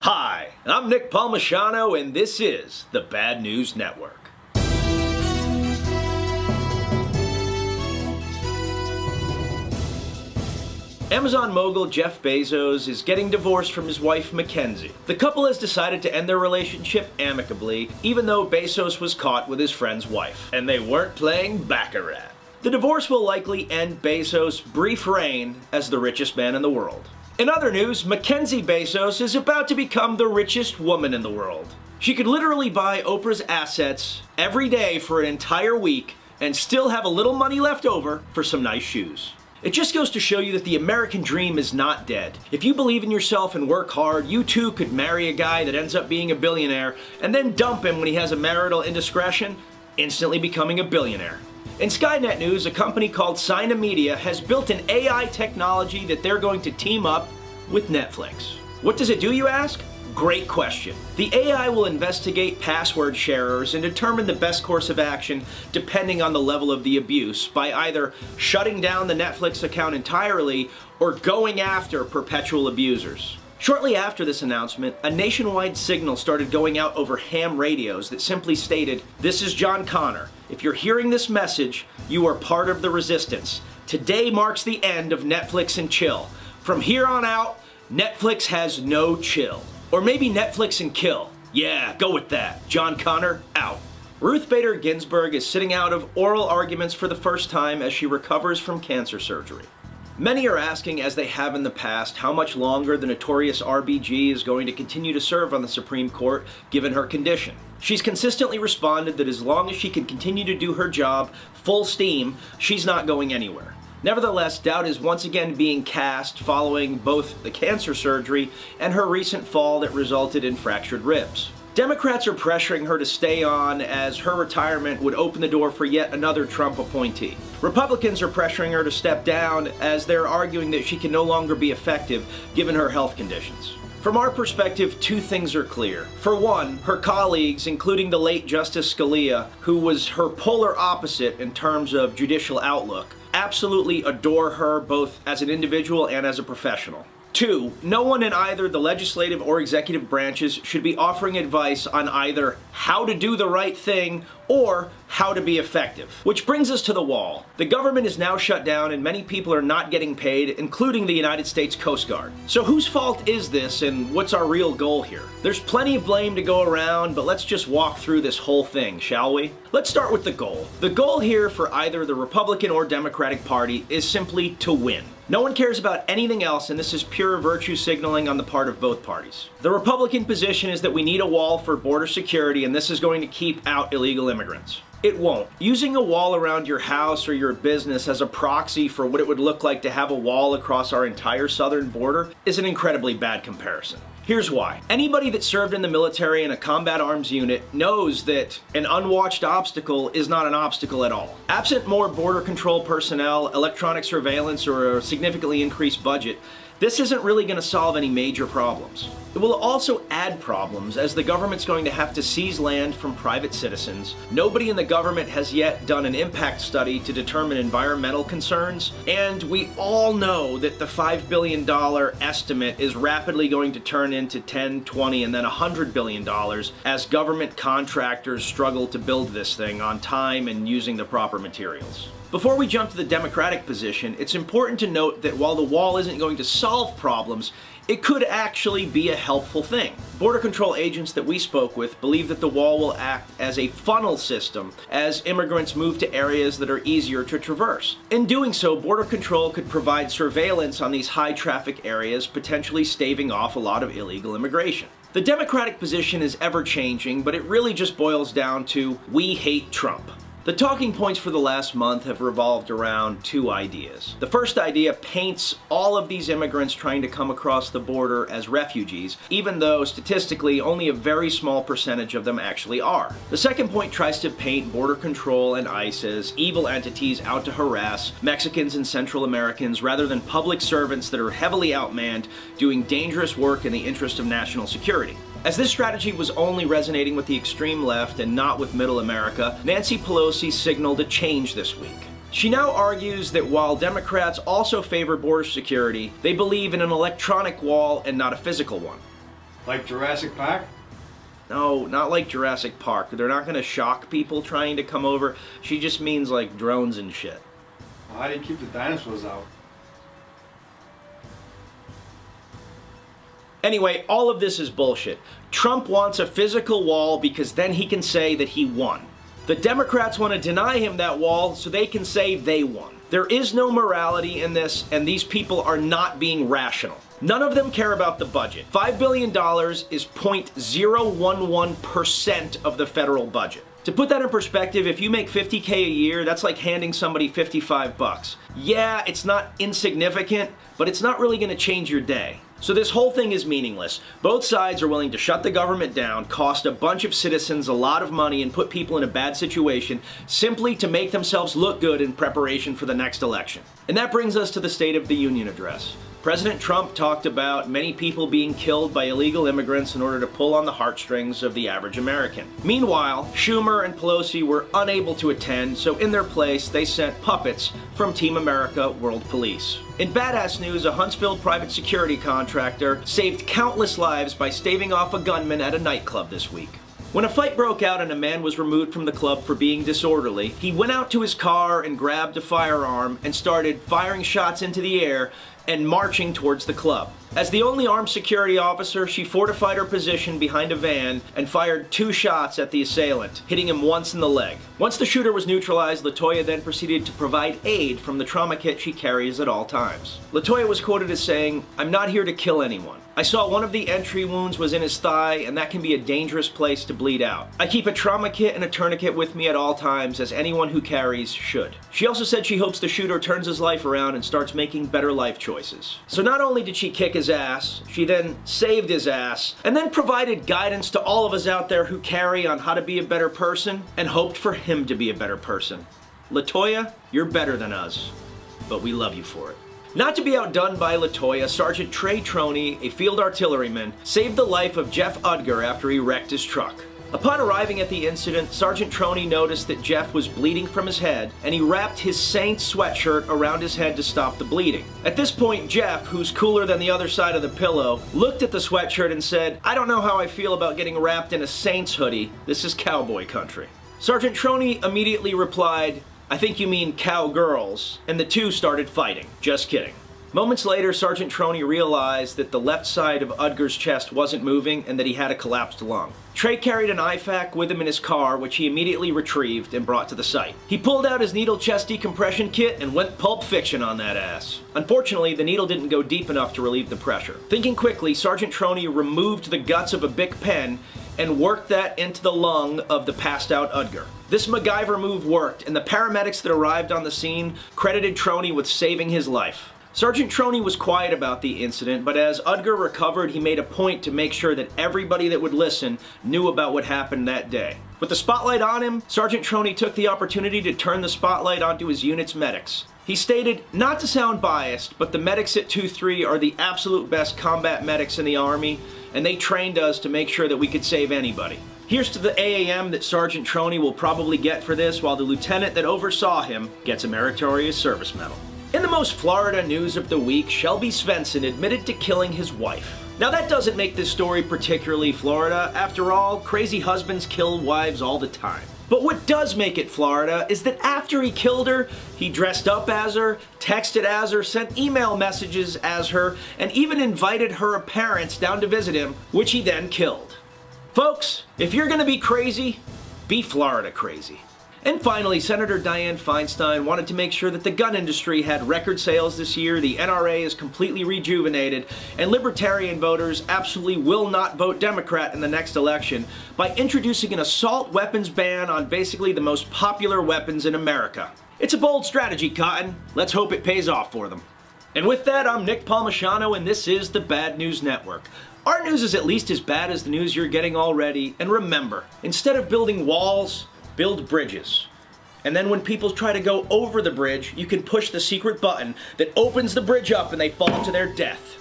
Hi, I'm Nick Palmisano, and this is the Bad News Network. Amazon mogul Jeff Bezos is getting divorced from his wife Mackenzie. The couple has decided to end their relationship amicably, even though Bezos was caught with his friend's wife, and they weren't playing baccarat. The divorce will likely end Bezos' brief reign as the richest man in the world. In other news, Mackenzie Bezos is about to become the richest woman in the world. She could literally buy Oprah's assets every day for an entire week and still have a little money left over for some nice shoes. It just goes to show you that the American dream is not dead. If you believe in yourself and work hard, you too could marry a guy that ends up being a billionaire and then dump him when he has a marital indiscretion, instantly becoming a billionaire. In Skynet news, a company called Sina Media has built an AI technology that they're going to team up with Netflix. What does it do, you ask? Great question. The AI will investigate password sharers and determine the best course of action depending on the level of the abuse by either shutting down the Netflix account entirely or going after perpetual abusers. Shortly after this announcement, a nationwide signal started going out over ham radios that simply stated, "This is John Connor. If you're hearing this message, you are part of the resistance. Today marks the end of Netflix and chill. From here on out, Netflix has no chill." Or maybe Netflix and kill. Yeah, go with that. John Connor, out. Ruth Bader Ginsburg is sitting out of oral arguments for the first time as she recovers from cancer surgery. Many are asking, as they have in the past, how much longer the Notorious RBG is going to continue to serve on the Supreme Court given her condition. She's consistently responded that as long as she can continue to do her job full steam, she's not going anywhere. Nevertheless, doubt is once again being cast following both the cancer surgery and her recent fall that resulted in fractured ribs. Democrats are pressuring her to stay on as her retirement would open the door for yet another Trump appointee. Republicans are pressuring her to step down as they're arguing that she can no longer be effective given her health conditions. From our perspective, two things are clear. For one, her colleagues, including the late Justice Scalia, who was her polar opposite in terms of judicial outlook, absolutely adore her both as an individual and as a professional. Two, no one in either the legislative or executive branches should be offering advice on either how to do the right thing or how to be effective. Which brings us to the wall. The government is now shut down and many people are not getting paid, including the United States Coast Guard. So whose fault is this and what's our real goal here? There's plenty of blame to go around, but let's just walk through this whole thing, shall we? Let's start with the goal. The goal here for either the Republican or Democratic Party is simply to win. No one cares about anything else, and this is pure virtue signaling on the part of both parties. The Republican position is that we need a wall for border security, and this is going to keep out illegal immigrants. It won't. Using a wall around your house or your business as a proxy for what it would look like to have a wall across our entire southern border is an incredibly bad comparison. Here's why. Anybody that served in the military in a combat arms unit knows that an unwatched obstacle is not an obstacle at all. Absent more border control personnel, electronic surveillance, or a significantly increased budget, this isn't really going to solve any major problems. It will also add problems as the government's going to have to seize land from private citizens. Nobody in the government has yet done an impact study to determine environmental concerns, and we all know that the $5 billion estimate is rapidly going to turn into 10, 20, and then $100 billion as government contractors struggle to build this thing on time and using the proper materials. Before we jump to the Democratic position, it's important to note that while the wall isn't going to solve problems, it could actually be a helpful thing. Border control agents that we spoke with believe that the wall will act as a funnel system as immigrants move to areas that are easier to traverse. In doing so, border control could provide surveillance on these high traffic areas, potentially staving off a lot of illegal immigration. The Democratic position is ever changing, but it really just boils down to, we hate Trump. The talking points for the last month have revolved around two ideas. The first idea paints all of these immigrants trying to come across the border as refugees, even though statistically only a very small percentage of them actually are. The second point tries to paint border control and ICE as evil entities out to harass Mexicans and Central Americans rather than public servants that are heavily outmanned doing dangerous work in the interest of national security. As this strategy was only resonating with the extreme left and not with middle America, Nancy Pelosi signaled a change this week. She now argues that while Democrats also favor border security, they believe in an electronic wall and not a physical one. Like Jurassic Park? No, not like Jurassic Park. They're not gonna shock people trying to come over. She just means like drones and shit. Well, how do you keep the dinosaurs out? Anyway, all of this is bullshit. Trump wants a physical wall because then he can say that he won. The Democrats want to deny him that wall so they can say they won. There is no morality in this, and these people are not being rational. None of them care about the budget. $5 billion is 0.011% of the federal budget. To put that in perspective, if you make $50K a year, that's like handing somebody 55 bucks. Yeah, it's not insignificant, but it's not really going to change your day. So this whole thing is meaningless. Both sides are willing to shut the government down, cost a bunch of citizens a lot of money, and put people in a bad situation simply to make themselves look good in preparation for the next election. And that brings us to the State of the Union address. President Trump talked about many people being killed by illegal immigrants in order to pull on the heartstrings of the average American. Meanwhile, Schumer and Pelosi were unable to attend, so in their place they sent puppets from Team America World Police. In badass news, a Huntsville private security contractor saved countless lives by staving off a gunman at a nightclub this week. When a fight broke out and a man was removed from the club for being disorderly, he went out to his car and grabbed a firearm and started firing shots into the air and marching towards the club. As the only armed security officer, she fortified her position behind a van and fired 2 shots at the assailant, hitting him once in the leg. Once the shooter was neutralized, LaToya then proceeded to provide aid from the trauma kit she carries at all times. LaToya was quoted as saying, "I'm not here to kill anyone. I saw one of the entry wounds was in his thigh, and that can be a dangerous place to bleed out. I keep a trauma kit and a tourniquet with me at all times, as anyone who carries should." She also said she hopes the shooter turns his life around and starts making better life choices. So not only did she kick his ass, she then saved his ass, and then provided guidance to all of us out there who carry on how to be a better person, and hoped for him to be a better person. LaToya, you're better than us, but we love you for it. Not to be outdone by LaToya, Sergeant Trey Troney, a field artilleryman, saved the life of Jeff Udgar after he wrecked his truck. Upon arriving at the incident, Sergeant Troney noticed that Jeff was bleeding from his head, and he wrapped his Saints sweatshirt around his head to stop the bleeding. At this point, Jeff, who's cooler than the other side of the pillow, looked at the sweatshirt and said, "I don't know how I feel about getting wrapped in a Saints hoodie. This is cowboy country." Sergeant Troney immediately replied, "I think you mean cowgirls," and the two started fighting. Just kidding. Moments later, Sergeant Troney realized that the left side of Udgar's chest wasn't moving and that he had a collapsed lung. Trey carried an IFAK with him in his car, which he immediately retrieved and brought to the site. He pulled out his needle chest decompression kit and went Pulp Fiction on that ass. Unfortunately, the needle didn't go deep enough to relieve the pressure. Thinking quickly, Sergeant Troney removed the guts of a Bic pen and worked that into the lung of the passed out Udgar. This MacGyver move worked, and the paramedics that arrived on the scene credited Troney with saving his life. Sergeant Troney was quiet about the incident, but as Udgar recovered, he made a point to make sure that everybody that would listen knew about what happened that day. With the spotlight on him, Sergeant Troney took the opportunity to turn the spotlight onto his unit's medics. He stated, "Not to sound biased, but the medics at 2-3 are the absolute best combat medics in the Army, and they trained us to make sure that we could save anybody." Here's to the AAM that Sergeant Troney will probably get for this, while the lieutenant that oversaw him gets a Meritorious Service Medal. In the most Florida news of the week, Shelby Svensson admitted to killing his wife. Now that doesn't make this story particularly Florida. After all, crazy husbands kill wives all the time. But what does make it Florida is that after he killed her, he dressed up as her, texted as her, sent email messages as her, and even invited her parents down to visit him, which he then killed. Folks, if you're gonna be crazy, be Florida crazy. And finally, Senator Dianne Feinstein wanted to make sure that the gun industry had record sales this year, the NRA is completely rejuvenated, and libertarian voters absolutely will not vote Democrat in the next election by introducing an assault weapons ban on basically the most popular weapons in America. It's a bold strategy, Cotton. Let's hope it pays off for them. And with that, I'm Nick Palmisano, and this is the Bad News Network. Our news is at least as bad as the news you're getting already, and remember, instead of building walls, build bridges. And then when people try to go over the bridge, you can push the secret button that opens the bridge up and they fall to their death.